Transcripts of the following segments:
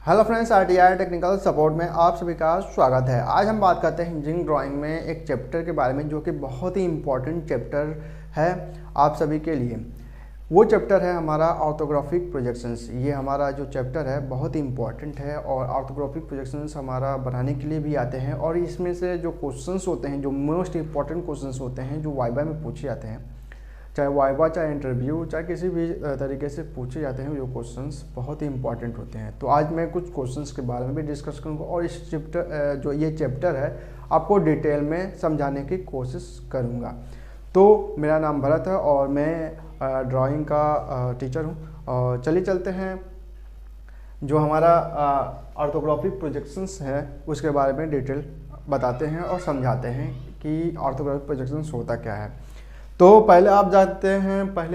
Hello friends, RTI technical support में आप सभी का स्वागत है। आज हम बात करते हैं इंजीनियरिंग ड्राइंग में एक चैप्टर के बारे में जो कि बहुत ही इम्पोर्टेंट चैप्टर है आप सभी के लिए। वो चैप्टर है हमारा ऑर्थोग्राफिक प्रोजेक्शंस। ये हमारा जो चैप्टर है बहुत ही इम्पोर्टेंट है और ऑर्थोग्राफिक प्रोजेक्शंस हमारा बनाने के लिए भी आते हैं और इसमें से जो क्वेश्चंस होते हैं, जो मोस्ट इंपॉर्टेंट क्वेश्चंस होते हैं, जो वाइवा में पूछे जाते हैं, चाहे वाइवा चाहे इंटरव्यू चाहे किसी भी तरीके से पूछे जाते हैं, जो क्वेश्चंस बहुत ही इंपॉर्टेंट होते हैं। तो आज मैं कुछ क्वेश्चंस के बारे में भी डिस्कस करूंगा और इस चैप्टर जो ये चैप्टर है आपको डिटेल में समझाने की कोशिश करूंगा। तो मेरा नाम भरत है और मैं ड्राइंग का टीचर हूँ। और चलिए चलते हैं, जो हमारा ऑर्थोग्राफिक प्रोजेक्शंस है उसके बारे में डिटेल बताते हैं और समझाते हैं कि ऑर्थोग्राफिक प्रोजेक्शंस होता क्या है। तो पहले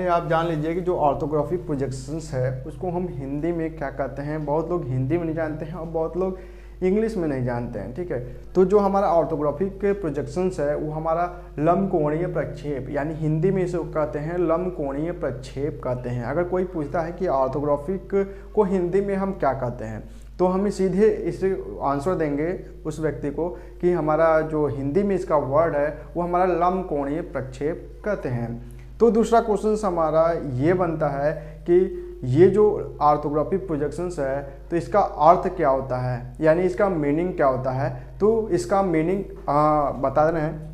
आप जान लीजिए कि जो ऑर्थोग्राफिक प्रोजेक्शंस है उसको हम हिंदी में क्या कहते हैं। बहुत लोग हिंदी में नहीं जानते हैं और बहुत लोग इंग्लिश में नहीं जानते हैं, ठीक है। तो जो हमारा ऑर्थोग्राफिक प्रोजेक्शंस है वो हमारा लंबकोणीय प्रक्षेप, यानी हिंदी में इसे कहते हैं लंबकोणीय प्रक्षेप कहते हैं। अगर कोई पूछता है कि ऑर्थोग्राफिक को हिंदी में हम क्या कहते हैं, तो हम सीधे इसे आंसर देंगे उस व्यक्ति को कि हमारा जो हिंदी में इसका वर्ड है वो हमारा लंबकोणीय प्रक्षेप कहते हैं। तो दूसरा क्वेश्चन हमारा ये बनता है कि ये जो ऑर्थोग्राफिक प्रोजेक्शंस है तो इसका अर्थ क्या होता है, यानी इसका मीनिंग क्या होता है। तो इसका मीनिंग बता रहे हैं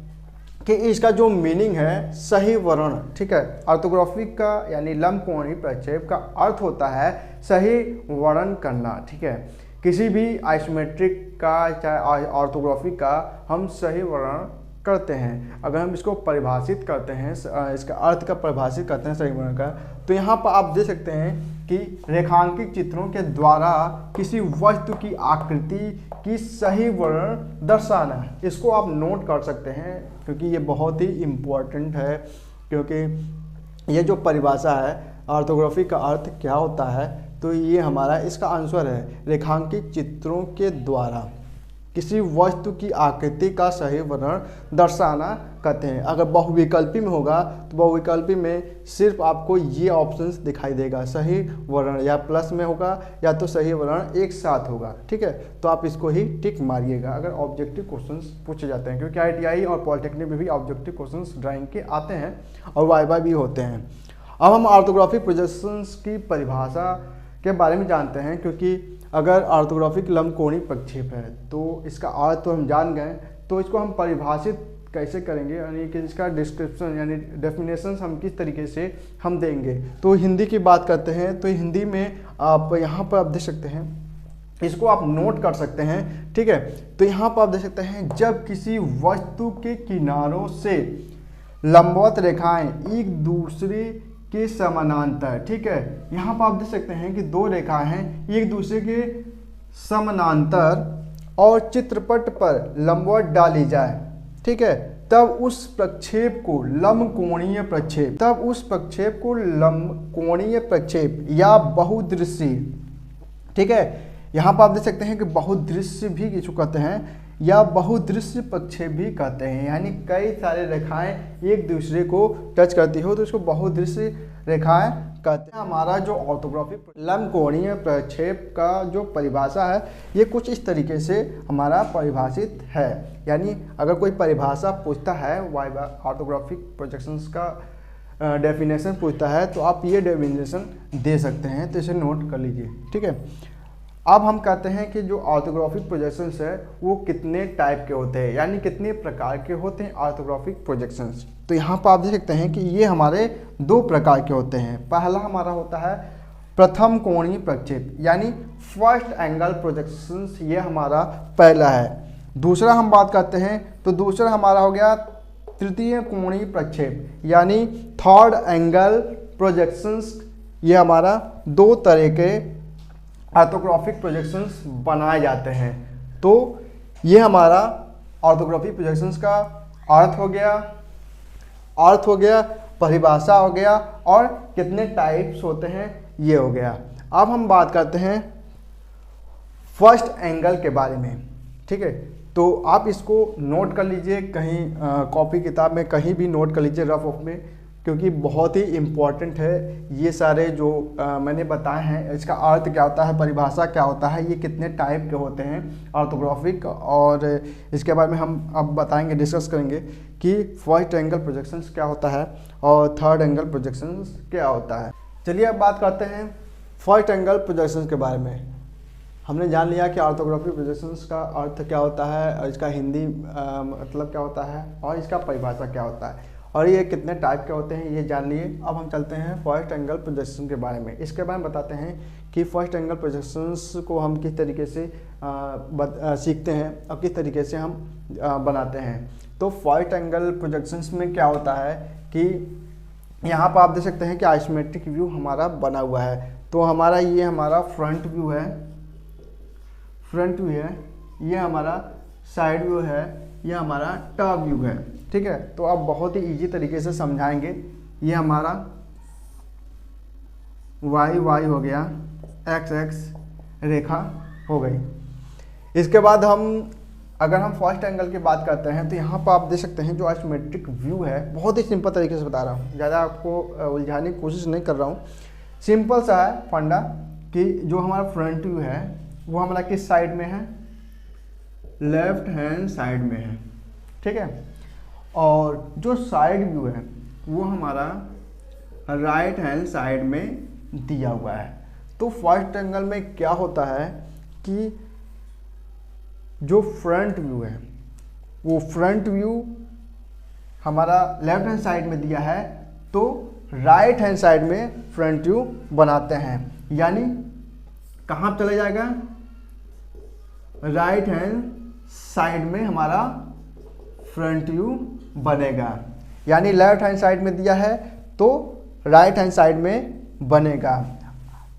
कि इसका जो मीनिंग है सही वर्ण, ठीक है। ऑर्थोग्राफिक का यानी लंबकोणीय प्रक्षेप का अर्थ होता है सही वर्णन करना, ठीक है। किसी भी आइसोमेट्रिक का चाहे ऑर्थोग्राफिक का हम सही वर्णन करते हैं। अगर हम इसको परिभाषित करते हैं, इसका अर्थ का परिभाषित करते हैं सही वर्णन का, तो यहाँ पर आप देख सकते हैं कि रेखांकित चित्रों के द्वारा किसी वस्तु की आकृति की सही वर्णन दर्शाना। इसको आप नोट कर सकते हैं क्योंकि ये बहुत ही इम्पोर्टेंट है, क्योंकि ये जो परिभाषा है ऑर्थोग्राफी का अर्थ क्या होता है, तो ये हमारा इसका आंसर है रेखांकित चित्रों के द्वारा किसी वस्तु की आकृति का सही वर्णन दर्शाना कहते हैं। अगर बहुविकल्पी में होगा तो बहुविकल्पी में सिर्फ आपको ये ऑप्शंस दिखाई देगा, सही वर्ण या प्लस में होगा या तो सही वर्ण एक साथ होगा, ठीक है। तो आप इसको ही टिक मारिएगा अगर ऑब्जेक्टिव क्वेश्चंस पूछे जाते हैं, क्योंकि आईटीआई और पॉलिटेक्निक में भी ऑब्जेक्टिव क्वेश्चंस ड्राइंग के आते हैं और वाइवा भी होते हैं। अब हम ऑर्थोग्राफिक प्रोजेक्शंस की परिभाषा के बारे में जानते हैं, क्योंकि अगर ऑर्थोग्राफिक लंबकोणीय प्रक्षेप है तो इसका अर्थ तो हम जान गए, तो इसको हम परिभाषित कैसे करेंगे, यानी कि इसका डिस्क्रिप्शन यानी डेफिनेशन हम किस तरीके से हम देंगे। तो हिंदी की बात करते हैं, तो हिंदी में आप यहाँ पर आप देख सकते हैं, इसको आप नोट कर सकते हैं, ठीक है। तो यहाँ पर आप देख सकते हैं, जब किसी वस्तु के किनारों से लंबवत रेखाएं एक दूसरे के समानांतर, ठीक है। यहाँ पर आप देख सकते हैं कि दो रेखाएं हैं एक दूसरे के समानांतर और चित्रपट पर लंबवत डाली जाए, ठीक है, तब उस प्रक्षेप को लंबकोणीय प्रक्षेप या बहुदृश्य, ठीक है। यहाँ पर आप देख सकते हैं कि बहुदृश्य भी इसको कहते हैं या बहुदृश्य प्रक्षेप भी कहते हैं, यानी कई सारे रेखाएं एक दूसरे को टच करती हो तो इसको बहुदृश्य रेखाएं कहते हैं। हमारा जो ऑर्थोग्राफिक लंबकोणीय प्रक्षेप का जो परिभाषा है ये कुछ इस तरीके से हमारा परिभाषित है, यानी अगर कोई परिभाषा पूछता है वाइवा ऑर्थोग्राफिक प्रोजेक्शंस का डेफिनेशन पूछता है तो आप ये डेफिनेशन दे सकते हैं, तो इसे नोट कर लीजिए, ठीक है। अब हम कहते हैं कि जो ऑर्थोग्राफिक प्रोजेक्शंस है वो कितने टाइप के होते हैं, यानी कितने प्रकार के होते हैं ऑर्थोग्राफिक प्रोजेक्शंस। तो यहाँ पर आप देख सकते हैं कि ये हमारे दो प्रकार के होते हैं। पहला हमारा होता है प्रथम कोणीय प्रक्षेप, यानी फर्स्ट एंगल प्रोजेक्शंस, ये हमारा पहला है। दूसरा हम बात करते हैं तो दूसरा हमारा हो गया तृतीय कोणीय प्रक्षेप, यानी थर्ड एंगल प्रोजेक्शंस। ये हमारा दो तरह के ऑर्थोग्राफिक प्रोजेक्शंस बनाए जाते हैं। तो ये हमारा ऑर्थोग्राफिक प्रोजेक्शंस का अर्थ हो गया, परिभाषा हो गया और कितने टाइप्स होते हैं ये हो गया। अब हम बात करते हैं फर्स्ट एंगल के बारे में, ठीक है। तो आप इसको नोट कर लीजिए, कहीं कॉपी किताब में कहीं भी नोट कर लीजिए रफ ऑफ में। क्योंकि बहुत ही इम्पॉर्टेंट है ये सारे जो मैंने बताए हैं। इसका अर्थ क्या होता है, परिभाषा क्या होता है, ये कितने टाइप के होते हैं ऑर्थोग्राफिक, और इसके बारे में हम अब बताएंगे, डिस्कस करेंगे कि फर्स्ट एंगल प्रोजेक्शंस क्या होता है और थर्ड एंगल प्रोजेक्शंस क्या होता है। चलिए अब बात करते हैं फर्स्ट एंगल प्रोजेक्शंस के बारे में। हमने जान लिया कि ऑर्थोग्राफिक प्रोजेक्शंस का अर्थ क्या होता है और इसका हिंदी मतलब क्या होता है और इसका परिभाषा क्या होता है और ये कितने टाइप के होते हैं ये जान लिए। अब हम चलते हैं फर्स्ट एंगल प्रोजेक्शन के बारे में। इसके बारे में बताते हैं कि फर्स्ट एंगल प्रोजेक्शंस को हम किस तरीके से सीखते हैं और किस तरीके से हम बनाते हैं। तो फर्स्ट एंगल प्रोजेक्शंस में क्या होता है कि यहाँ पर आप देख सकते हैं कि आइसोमेट्रिक व्यू हमारा बना हुआ है। तो हमारा ये हमारा फ्रंट व्यू है, ये हमारा साइड व्यू है, ये हमारा टॉप व्यू है। ठीक है, तो आप बहुत ही इजी तरीके से समझाएंगे। ये हमारा वाई हो गया, एक्स रेखा हो गई। इसके बाद अगर हम फर्स्ट एंगल की बात करते हैं तो यहाँ पर आप देख सकते हैं जो आइसोमेट्रिक व्यू है, बहुत ही सिंपल तरीके से बता रहा हूँ, ज़्यादा आपको उलझाने की कोशिश नहीं कर रहा हूँ। सिंपल सा है फंडा कि जो हमारा फ्रंट व्यू है वो हमारा किस साइड में है, लेफ्ट हैंड साइड में है। ठीक है, और जो साइड व्यू है वो हमारा राइट हैंड साइड में दिया हुआ है। तो फर्स्ट एंगल में क्या होता है कि जो फ्रंट व्यू है वो फ्रंट व्यू हमारा लेफ्ट हैंड साइड में दिया है, तो राइट हैंड साइड में फ्रंट व्यू बनाते हैं। यानी कहाँ चले जाएगा, राइट हैंड साइड में हमारा फ्रंट व्यू बनेगा। यानी लेफ्ट हैंड साइड में दिया है तो राइट हैंड साइड में बनेगा।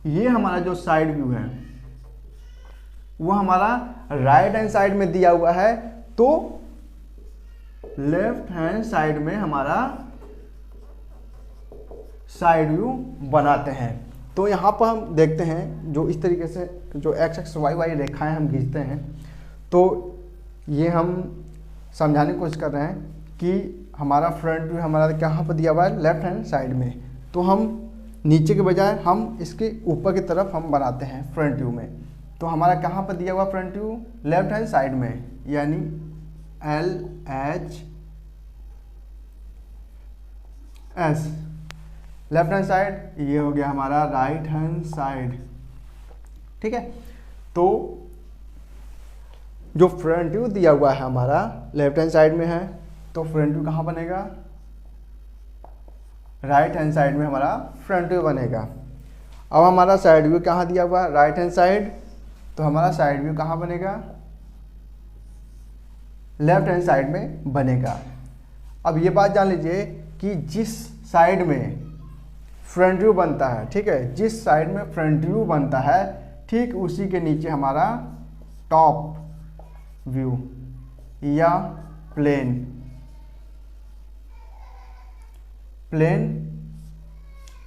ये हमारा जो साइड व्यू है वो हमारा राइट हैंड साइड में दिया हुआ है, तो लेफ्ट हैंड साइड में हमारा साइड व्यू बनाते हैं। तो यहाँ पर हम देखते हैं जो इस तरीके से जो एक्स वाई रेखाएं हम खींचते हैं, तो ये हम समझाने की कोशिश कर रहे हैं कि हमारा फ्रंट व्यू हमारा कहाँ पर दिया हुआ है, लेफ्ट हैंड साइड में। तो हम नीचे के बजाय हम इसके ऊपर की तरफ हम बनाते हैं फ्रंट व्यू में। तो हमारा कहाँ पर दिया हुआ front view, left hand side में, यानी LHS लेफ्ट हैंड साइड। ये हो गया हमारा राइट हैंड साइड। ठीक है, तो जो फ्रंट व्यू दिया हुआ है हमारा लेफ्ट हैंड साइड में है, तो फ्रंट व्यू कहाँ बनेगा, राइट हैंड साइड में हमारा फ्रंट व्यू बनेगा। अब हमारा साइड व्यू कहाँ दिया हुआ, राइट हैंड साइड, तो हमारा साइड व्यू कहाँ बनेगा, लेफ्ट हैंड साइड में बनेगा। अब ये बात जान लीजिए कि जिस साइड में फ्रंट व्यू बनता है, ठीक है, जिस साइड में फ्रंट व्यू बनता है ठीक उसी के नीचे हमारा टॉप व्यू या प्लेन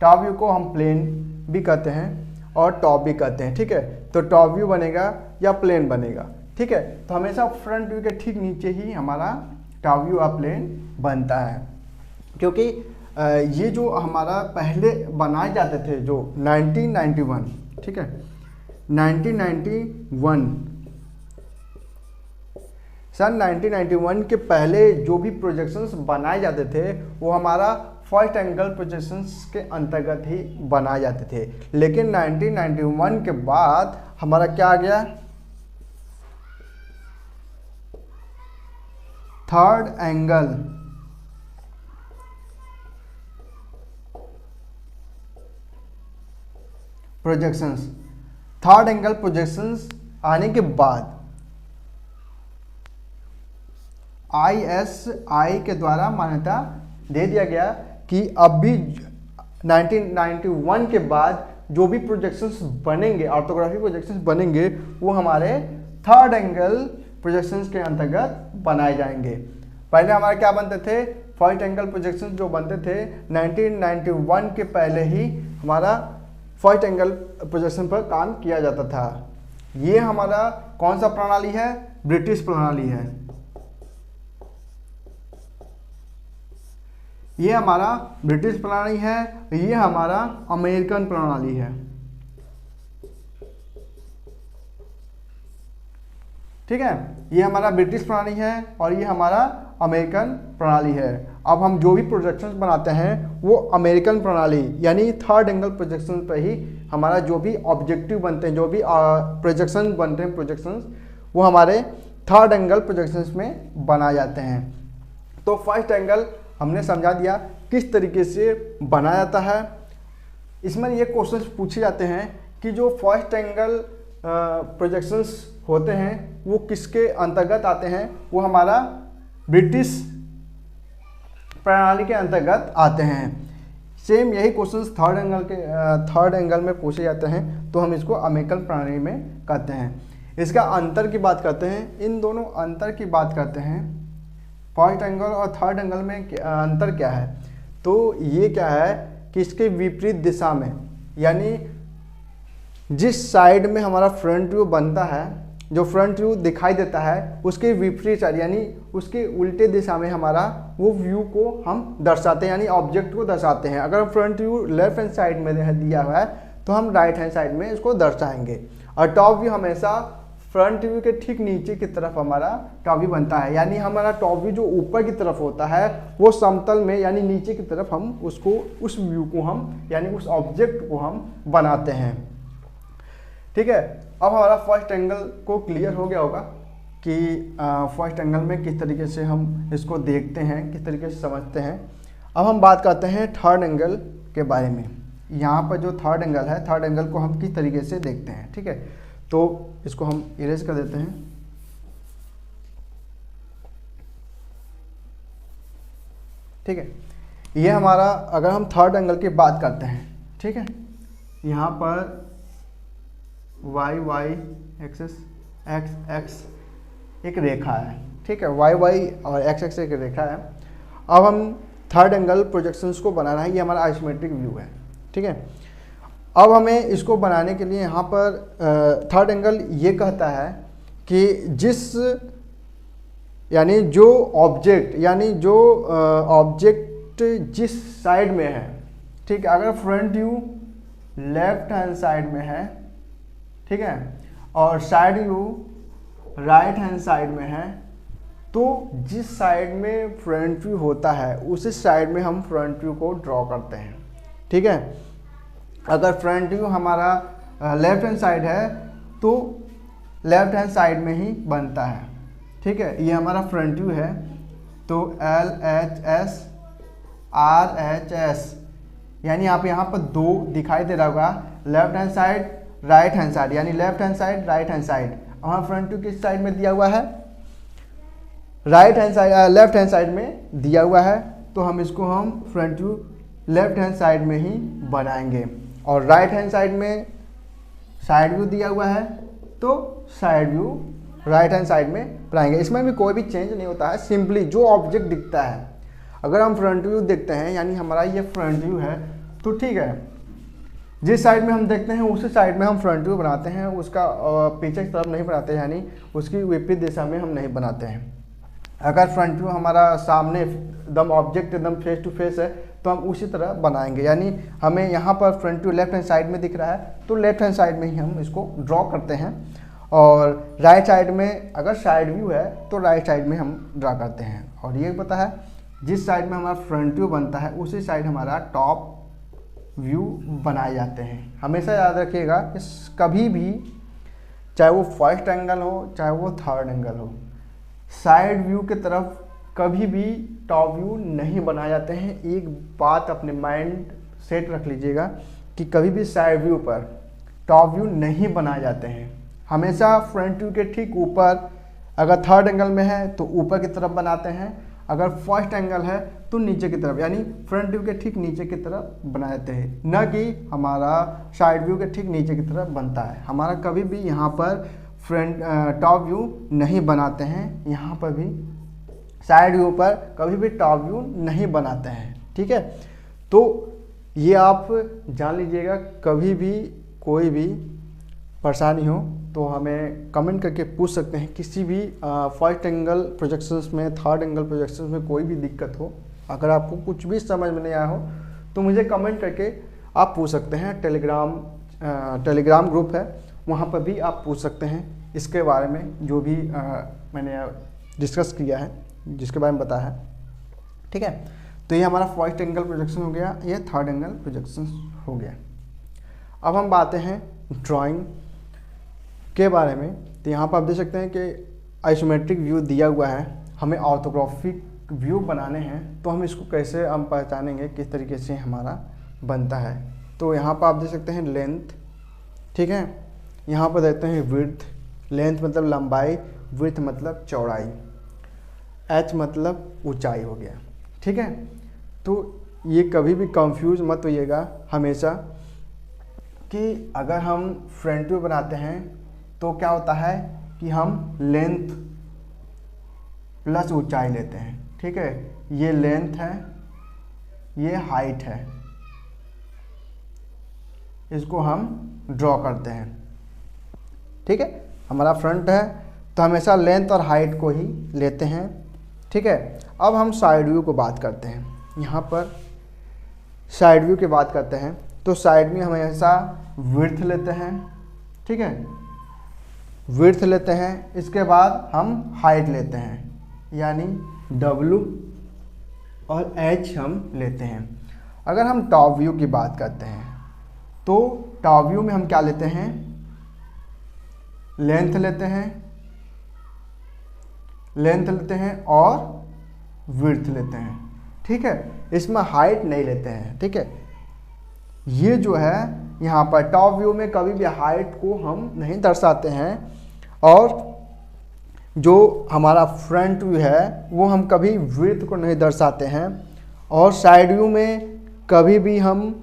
टॉप व्यू को हम प्लेन भी कहते हैं और टॉप भी कहते हैं। ठीक है, तो टॉप व्यू बनेगा या प्लेन बनेगा। ठीक है, तो हमेशा फ्रंट व्यू के ठीक नीचे ही हमारा टॉप व्यू या प्लेन बनता है, क्योंकि ये जो हमारा पहले बनाए जाते थे जो 1991, ठीक है, 1991 सन 1991 के पहले जो भी प्रोजेक्शंस बनाए जाते थे वो हमारा फर्स्ट एंगल प्रोजेक्शंस के अंतर्गत ही बनाए जाते थे। लेकिन 1991 के बाद हमारा क्या आ गया, third angle projections. Third angle projections आने के बाद ISI के द्वारा मान्यता दे दिया गया कि अब भी 1991 के बाद जो भी प्रोजेक्शंस बनेंगे, ऑर्थोग्राफिक प्रोजेक्शंस बनेंगे, वो हमारे थर्ड एंगल प्रोजेक्शंस के अंतर्गत बनाए जाएंगे। पहले हमारे क्या बनते थे, फर्स्ट एंगल प्रोजेक्शंस जो बनते थे 1991 के पहले ही हमारा फर्स्ट एंगल प्रोजेक्शन पर काम किया जाता था। ये हमारा कौन सा प्रणाली है, ब्रिटिश प्रणाली है। ये हमारा ब्रिटिश प्रणाली है, ये हमारा अमेरिकन प्रणाली है। ठीक है, ये हमारा ब्रिटिश प्रणाली है और ये हमारा अमेरिकन प्रणाली है। अब हम जो भी प्रोजेक्शंस बनाते हैं वो अमेरिकन प्रणाली यानी थर्ड एंगल प्रोजेक्शन पर ही हमारा जो भी ऑब्जेक्टिव बनते हैं, जो भी प्रोजेक्शन बनते हैं, प्रोजेक्शंस वो हमारे थर्ड एंगल प्रोजेक्शंस में बनाए जाते हैं। तो फर्स्ट एंगल हमने समझा दिया किस तरीके से बनाया जाता है। इसमें ये क्वेश्चंस पूछे जाते हैं कि जो फर्स्ट एंगल प्रोजेक्शंस होते हैं वो किसके अंतर्गत आते हैं, वो हमारा ब्रिटिश प्रणाली के अंतर्गत आते हैं। सेम यही क्वेश्चंस थर्ड एंगल में पूछे जाते हैं, तो हम इसको अमेरिकन प्रणाली में करते हैं। इसका अंतर की बात करते हैं, इन दोनों अंतर की बात करते हैं। फर्स्ट एंगल और थर्ड एंगल में अंतर क्या है, तो ये क्या है कि इसके विपरीत दिशा में, यानी जिस साइड में हमारा फ्रंट व्यू बनता है, जो फ्रंट व्यू दिखाई देता है उसके विपरीत साइड यानी उसके उल्टे दिशा में हमारा वो व्यू को हम दर्शाते हैं, यानी ऑब्जेक्ट को दर्शाते हैं। अगर front view left hand side में दिया हुआ है तो हम राइट हैंड साइड में इसको दर्शाएंगे। और टॉप व्यू हमेशा फ्रंट व्यू के ठीक नीचे की तरफ हमारा टॉप व्यू बनता है, यानी हमारा टॉप व्यू जो ऊपर की तरफ होता है वो समतल में यानी नीचे की तरफ हम उसको, उस व्यू को हम यानी उस ऑब्जेक्ट को हम बनाते हैं। ठीक है, अब हमारा फर्स्ट एंगल को क्लियर हो गया होगा कि फर्स्ट एंगल में किस तरीके से हम इसको देखते हैं, किस तरीके से समझते हैं। अब हम बात करते हैं थर्ड एंगल के बारे में। यहाँ पर जो थर्ड एंगल है, थर्ड एंगल को हम किस तरीके से देखते हैं। ठीक है, तो इसको हम इरेज कर देते हैं। ठीक है, ये हमारा, अगर हम थर्ड एंगल की बात करते हैं, ठीक है, यहाँ पर y एक्सेस x एक रेखा है। ठीक है, y और x एक रेखा है। अब हम थर्ड एंगल प्रोजेक्शंस को बनाना है, ये हमारा आइसोमेट्रिक व्यू है। ठीक है, अब हमें इसको बनाने के लिए यहाँ पर थर्ड एंगल ये कहता है कि यानी जो ऑब्जेक्ट जिस साइड में है, ठीक है, अगर front view left hand side में है, ठीक है, और side view right hand side में है, तो जिस साइड में फ्रंट व्यू होता है उसी साइड में हम फ्रंट व्यू को ड्रॉ करते हैं। ठीक है, अगर फ्रंट व्यू हमारा लेफ्ट हैंड साइड है तो लेफ्ट हैंड साइड में ही बनता है। ठीक है, ये हमारा फ्रंट व्यू है, तो LHS RHS, यानी आप यहाँ पर दो दिखाई दे रहा होगा, left hand side right hand side, यानी left hand side right hand side. हमारा फ्रंट व्यू किस साइड में दिया हुआ है, right hand side, left hand side में दिया हुआ है, तो हम इसको हम front view left hand side में ही बनाएंगे। और राइट हैंड साइड में साइड व्यू दिया हुआ है तो side view right hand side में बनाएंगे। इसमें भी कोई भी चेंज नहीं होता है, सिंपली जो ऑब्जेक्ट दिखता है, अगर हम फ्रंट व्यू देखते हैं यानी हमारा ये फ्रंट व्यू है, तो ठीक है, जिस साइड में हम देखते हैं उसी साइड में हम फ्रंट व्यू बनाते हैं, उसका पीछे की तरफ नहीं बनाते, यानी उसकी विपरीत दिशा में हम नहीं बनाते हैं। अगर फ्रंट व्यू हमारा सामने एकदम ऑब्जेक्ट एकदम फेस टू फेस है तो हम उसी तरह बनाएंगे, यानी हमें यहाँ पर front view left hand side में दिख रहा है तो लेफ्ट हैंड साइड में ही हम इसको ड्रॉ करते हैं। और राइट साइड में अगर साइड व्यू है तो राइट साइड में हम ड्रा करते हैं। और ये पता है जिस साइड में हमारा फ्रंट व्यू बनता है उसी साइड हमारा टॉप व्यू बनाए जाते हैं। हमेशा याद रखिएगा कि कभी भी, चाहे वो फर्स्ट एंगल हो चाहे वो थर्ड एंगल हो, साइड व्यू की तरफ कभी भी टॉप व्यू नहीं बनाए जाते हैं। एक बात अपने माइंड सेट रख लीजिएगा कि कभी भी साइड व्यू पर टॉप व्यू नहीं बनाए जाते हैं। हमेशा फ्रंट व्यू के ठीक ऊपर, अगर थर्ड एंगल में है तो ऊपर की तरफ बनाते हैं, अगर फर्स्ट एंगल है तो नीचे की तरफ, यानी फ्रंट व्यू के ठीक नीचे की तरफ बनाते हैं, न कि हमारा साइड व्यू के ठीक नीचे की तरफ बनता है। हमारा कभी भी यहाँ पर फ्रंट टॉप व्यू नहीं बनाते हैं, यहाँ पर भी साइड व्यू पर कभी भी टॉप व्यू नहीं बनाते हैं। ठीक है, तो ये आप जान लीजिएगा, कभी भी कोई भी परेशानी हो तो हमें कमेंट करके पूछ सकते हैं। किसी भी फर्स्ट एंगल प्रोजेक्शंस में, थर्ड एंगल प्रोजेक्शंस में कोई भी दिक्कत हो अगर आपको कुछ भी समझ में नहीं आया हो तो मुझे कमेंट करके आप पूछ सकते हैं। टेलीग्राम ग्रुप है, वहाँ पर भी आप पूछ सकते हैं इसके बारे में, जो भी मैंने डिस्कस किया है, जिसके बारे में बताया है। ठीक है, तो ये हमारा फर्स्ट एंगल प्रोजेक्शन हो गया, ये थर्ड एंगल प्रोजेक्शन हो गया। अब हम बातें हैं ड्राइंग के बारे में। तो यहाँ पर आप देख सकते हैं कि आइसोमेट्रिक व्यू दिया हुआ है, हमें ऑर्थोग्राफिक व्यू बनाने हैं, तो हम इसको कैसे हम पहचानेंगे, किस तरीके से हमारा बनता है। तो यहाँ पर आप देख सकते हैं लेंथ, ठीक है, यहाँ पर देखते हैं विड्थ, लेंथ मतलब लंबाई, विड्थ मतलब चौड़ाई, एच मतलब ऊंचाई हो गया। ठीक है, तो ये कभी भी कंफ्यूज मत होइएगा हमेशा कि अगर हम फ्रंट व्यू बनाते हैं तो क्या होता है कि हम लेंथ प्लस ऊंचाई लेते हैं। ठीक है, ये लेंथ है, ये हाइट है, इसको हम ड्रॉ करते हैं। ठीक है, हमारा फ्रंट है तो हमेशा लेंथ और हाइट को ही लेते हैं। ठीक है, अब हम साइड व्यू को बात करते हैं। यहाँ पर साइड व्यू की बात करते हैं तो साइड में हमेशा विड्थ लेते हैं। ठीक है, विड्थ लेते हैं, इसके बाद हम हाइट लेते हैं, यानी W और H हम लेते हैं। अगर हम टॉप व्यू की बात करते हैं तो टॉप व्यू में हम क्या लेते हैं, लेंथ लेते हैं और विड्थ लेते हैं। ठीक है, इसमें हाइट नहीं लेते हैं। ठीक है, ये जो है यहाँ पर टॉप व्यू में कभी भी हाइट को हम नहीं दर्शाते हैं, और जो हमारा फ्रंट व्यू है वो हम कभी विड्थ को नहीं दर्शाते हैं, और साइड व्यू में कभी भी हम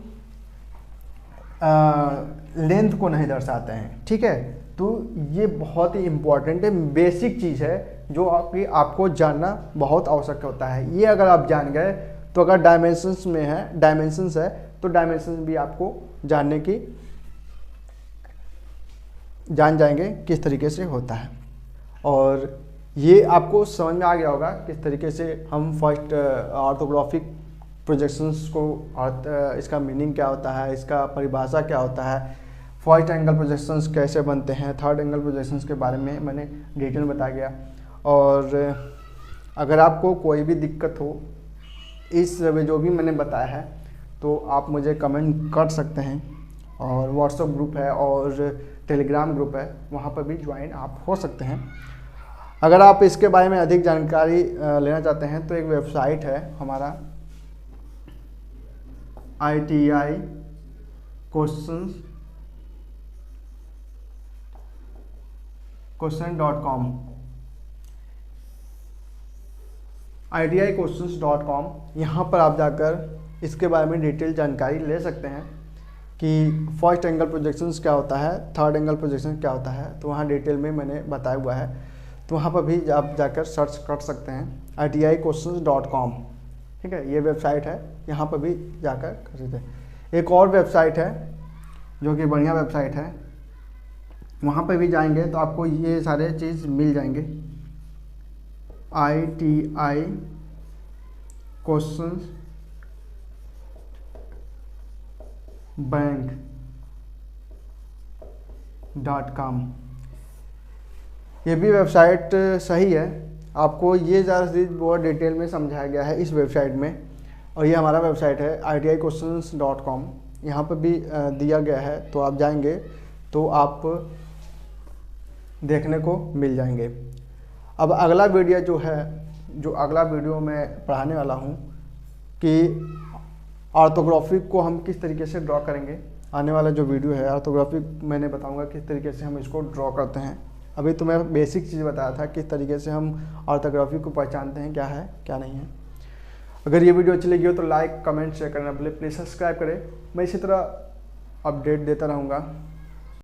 लेंथ को नहीं दर्शाते हैं। ठीक है, तो ये बहुत ही इम्पॉर्टेंट है, बेसिक चीज़ है जो आपको जानना बहुत आवश्यक होता है। ये अगर आप जान गए तो अगर डायमेंशंस है तो डायमेंशंस भी आपको जान जाएंगे किस तरीके से होता है, और ये आपको समझ में आ गया होगा किस तरीके से हम फर्स्ट ऑर्थोग्राफिक प्रोजेक्शंस को, इसका मीनिंग क्या होता है, इसका परिभाषा क्या होता है, फर्स्ट एंगल प्रोजेक्शंस कैसे बनते हैं, थर्ड एंगल प्रोजेक्शंस के बारे में मैंने डिटेल बता गया। और अगर आपको कोई भी दिक्कत हो इस जो भी मैंने बताया है तो आप मुझे कमेंट कर सकते हैं, और व्हाट्सएप ग्रुप है और टेलीग्राम ग्रुप है, वहाँ पर भी ज्वाइन आप हो सकते हैं। अगर आप इसके बारे में अधिक जानकारी लेना चाहते हैं तो एक वेबसाइट है हमारा ITI question.com, ITIquestions.com। यहाँ पर आप जाकर इसके बारे में डिटेल जानकारी ले सकते हैं कि फर्स्ट एंगल प्रोजेक्शंस क्या होता है, थर्ड एंगल प्रोजेक्शन क्या होता है, तो वहाँ डिटेल में मैंने बताया हुआ है, तो वहाँ पर भी आप जाकर सर्च कर सकते हैं ITIquestions.com। ठीक है, ये वेबसाइट है, यहाँ पर भी जाकर कर सकते हैं। एक और वेबसाइट है जो कि बढ़िया वेबसाइट है, वहाँ पर भी जाएंगे तो आपको ये सारे चीज़ मिल जाएंगे, ITIquestions.bank.com। ये भी वेबसाइट सही है, आपको ये ज़्यादा चीज़ बहुत डिटेल में समझाया गया है इस वेबसाइट में। और ये हमारा वेबसाइट है ITIquestions.com, यहाँ पर भी दिया गया है, तो आप जाएंगे तो आप देखने को मिल जाएंगे। अब अगला वीडियो जो अगला वीडियो मैं पढ़ाने वाला हूँ कि ऑर्थोग्राफिक को हम किस तरीके से ड्रॉ करेंगे। आने वाला जो वीडियो है ऑर्थोग्राफिक मैंने बताऊंगा किस तरीके से हम इसको ड्रॉ करते हैं। अभी तो मैं बेसिक चीज़ बताया था किस तरीके से हम ऑर्थोग्राफिक को पहचानते हैं, क्या है क्या नहीं है। अगर ये वीडियो अच्छी लगी हो तो लाइक कमेंट शेयर करना प्लीज़ सब्सक्राइब करें। मैं इसी तरह अपडेट देता रहूँगा।